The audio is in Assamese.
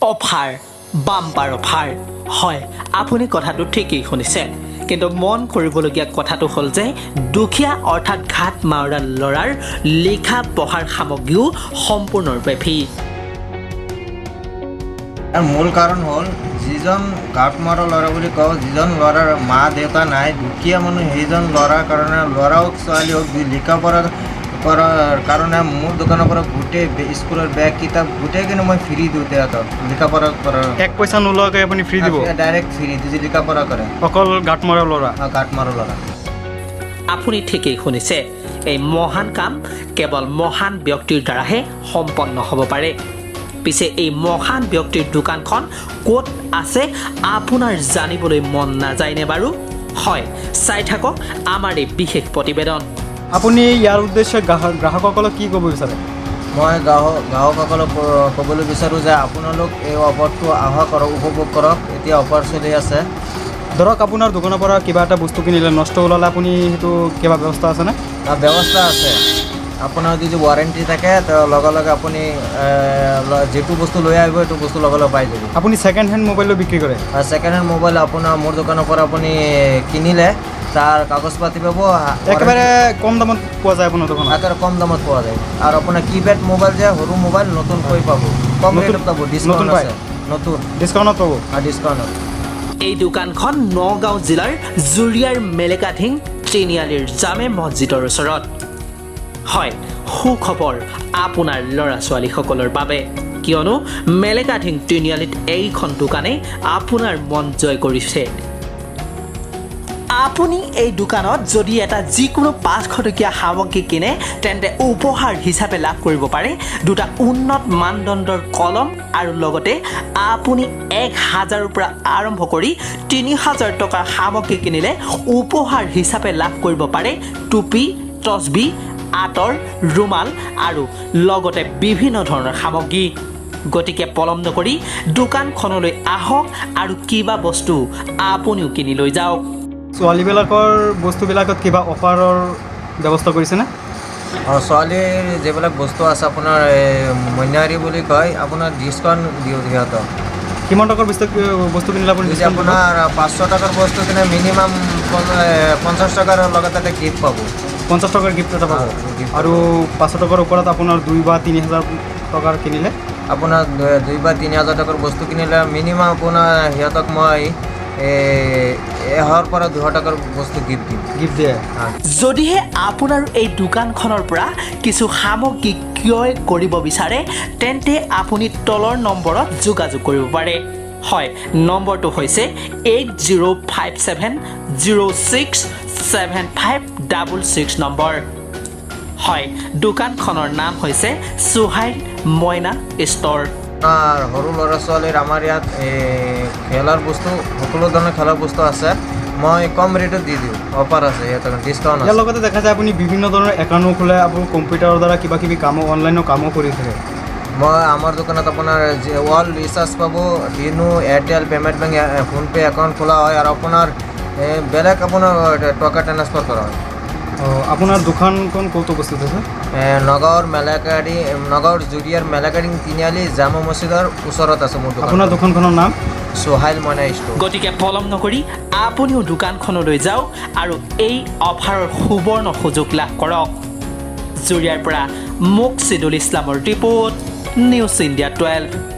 অফাৰ বাম্পাৰ অফাৰ হয় আপুনি কথাটো ঠিকই শুনিছে কিন্তু মন কৰিবলগীয়া কথাটো হ'ল যে দুখীয়া অৰ্থাৎ ঘাট মাউৰা ল'ৰাৰ লিখা পঢ়াৰ সামগ্ৰীও সম্পূৰ্ণৰূপে ফ্ৰী আৰু মূল কাৰণ হ'ল যিজন ঘাট মাউৰা ল'ৰা বুলি কওঁ যিজন ল'ৰাৰ মা দেউতা নাই দুখীয়া মানুহ সেইজন ল'ৰাৰ কাৰণে ল'ৰা হওক ছোৱালী হওক লিখা পঢ়া কৰাৰ কাৰণে মোৰ দোকানৰ পৰা গোটেই স্কুলৰ বেগ কিতাপ গোটেইখিনি মই ফ্ৰী দিওঁ তেহেঁতক লিখা পঢ়া কৰাৰ এক পইচা নোলোৱাকৈ আপুনি ফ্ৰী দিব ডাইৰেক্ট ফ্ৰী যদি লিখা পঢ়া কৰে অকল ঘাট মাউৰা ল'ৰা ঘাট মাউৰা ল'ৰা আপুনি ঠিকই শুনিছে এই মহান কাম কেৱল মহান ব্যক্তিৰ দ্বাৰাহে সম্পন্ন হ'ব পাৰে পিছে এই মহান ব্যক্তিৰ দোকানখন ক'ত আছে আপোনাৰ জানিবলৈ মন নাযায়নে বাৰু হয় চাই থাকক আমাৰ এই বিশেষ প্ৰতিবেদন আপুনি ইয়াৰ উদ্দেশ্যে গ্ৰাহকসকলক কি ক'ব বিচাৰে মই গ্ৰাহকসকলক ক'বলৈ বিচাৰোঁ যে আপোনালোক এই অফাৰটো আহা কৰক উপভোগ কৰক এতিয়া অফাৰ চলি আছে ধৰক আপোনাৰ দোকানৰ পৰা কিবা এটা বস্তু কিনিলে নষ্ট ওলালে আপুনি সেইটো কিবা ব্যৱস্থা আছেনে ব্যৱস্থা আছে আপোনাৰ যদি ৱাৰেণ্টি থাকে লগে লগে আপুনি যিটো বস্তু লৈ আহিব সেইটো বস্তু লগে লগে পাই যাব আপুনি ছেকেণ্ড হেণ্ড মোবাইলো বিক্ৰী কৰে ছেকেণ্ড হেণ্ড মোবাইল আপোনাৰ মোৰ দোকানৰ পৰা আপুনি কিনিলে তাৰ কাগজ পাতি পাব একেবাৰে কম দামত পোৱা যায় আপোনাৰ দোকানত একেবাৰে কম দামত পোৱা যায় আৰু আপোনাৰ কিপেড মোবাইল যে সৰু মোবাইল নতুনকৈ পাব কম ৰেটত পাব ডিছকাউণ্ট আছে নতুন ডিছকাউণ্টত পাব ডিছকাউণ্টত এই দোকানখন নগাঁও জিলাৰ জুৰিয়াৰ মেলেকাঠিং তিনিআলিৰ জামে মছজিদৰ ওচৰত হয় সুখবৰ আপোনাৰ ল'ৰা ছোৱালীসকলৰ বাবে কিয়নো মেলেকাঠিং তিনিআলিত এইখন দোকানে আপোনাৰ মন জয় কৰিছে আপুনি এই দোকানত যদি এটা যিকোনো 500 টকীয়া সামগ্ৰী কিনে তেন্তে উপহাৰ হিচাপে লাভ কৰিব পাৰে দুটা উন্নত মানদণ্ডৰ কলম আৰু লগতে আপুনি 1000ৰ পৰা আৰম্ভ কৰি 3000 টকাৰ সামগ্ৰী কিনিলে উপহাৰ হিচাপে লাভ কৰিব পাৰে টুপি তছবি আতৰ ৰুমাল আৰু লগতে বিভিন্ন ধৰণৰ সামগ্ৰী গতিকে পলম নকৰি দোকানখনলৈ আহক আৰু কিবা বস্তু আপুনিও কিনি লৈ যাওক ছোৱালীবিলাকৰ বস্তুবিলাকত কিবা অফাৰৰ ব্যৱস্থা কৰিছেনে ছোৱালীৰ যিবিলাক বস্তু আছে আপোনাৰ মইনাৰী বুলি কয় আপোনাৰ ডিছকাউণ্ট দিওঁ সিহঁতক কিমান টকাৰ বস্তু কিনিলে আপুনি যদি আপোনাৰ 500 টকাৰ বস্তু কিনে মিনিমাম 50 টকাৰ লগত এটা গিফ্ট পাব 50 টকাৰ গিফ্ট এটা পাব আৰু 500 টকাৰ ওপৰত আপোনাৰ 2 বা 3000 টকাৰ কিনিলে আপোনাৰ 2 বা 3000 টকাৰ বস্তু কিনিলে মিনিমাম আপোনাৰ সিহঁতক মই 1000 পৰা 200 টকাৰ বস্তু গিফ্ট দিয়ে যদিহে আপোনাৰ এই দোকানখনৰ পৰা কিছু সামগ্ৰী ক্ৰয় কৰিব বিচাৰে তেন্তে আপুনি তলৰ নম্বৰত যোগাযোগ কৰিব পাৰে হয় নম্বৰটো হৈছে 8057067566 নম্বৰ হয় দোকানখনৰ নাম হৈছে সুহাইল মইনা ষ্ট'ৰ আৰ সৰু ল'ৰা ছোৱালীৰ আমাৰ ইয়াত খেলাৰ বস্তু সকলো ধৰণৰ খেলাৰ বস্তু আছে মই কম ৰেটত দি দিওঁ অফাৰ আছে ইয়াত ডিছকাউণ্ট ইয়াৰ লগতে দেখা যায় আপুনি বিভিন্ন ধৰণৰ একাউণ্ট খোলে আপুনি কম্পিউটাৰৰ দ্বাৰা কিবা কিবি কামো অনলাইনৰ কামো কৰি থাকে মই আমাৰ দোকানত আপোনাৰ ওয়াল ৰিচাৰ্জ পাব dino Airtel payment bank PhonePe account খোলা হয় আৰু আপোনাৰ বেলেগ আপোনাৰ টকা ট্ৰান্সফাৰ কৰা হয় আপোনাৰ দোকানখন ক'ত অৱস্থিত আছে নগাঁৱৰ জুৰিয়াৰ মেলেকাঠিং তিনিআলি জামা মছজিদৰ ওচৰত আছে মোৰ দোকান আপোনাৰ দোকানখনৰ নাম সোহাইল মইনা ষ্ট'ৰ গতিকে পলম নকৰি আপুনিও দোকানখনলৈ যাওক আৰু এই অফাৰৰ সুবৰ্ণ সুযোগ লাভ কৰক জুৰিয়াৰ পৰা মুকছিদুল ইছলামৰ ৰিপৰ্ট নিউজ ইণ্ডিয়া 12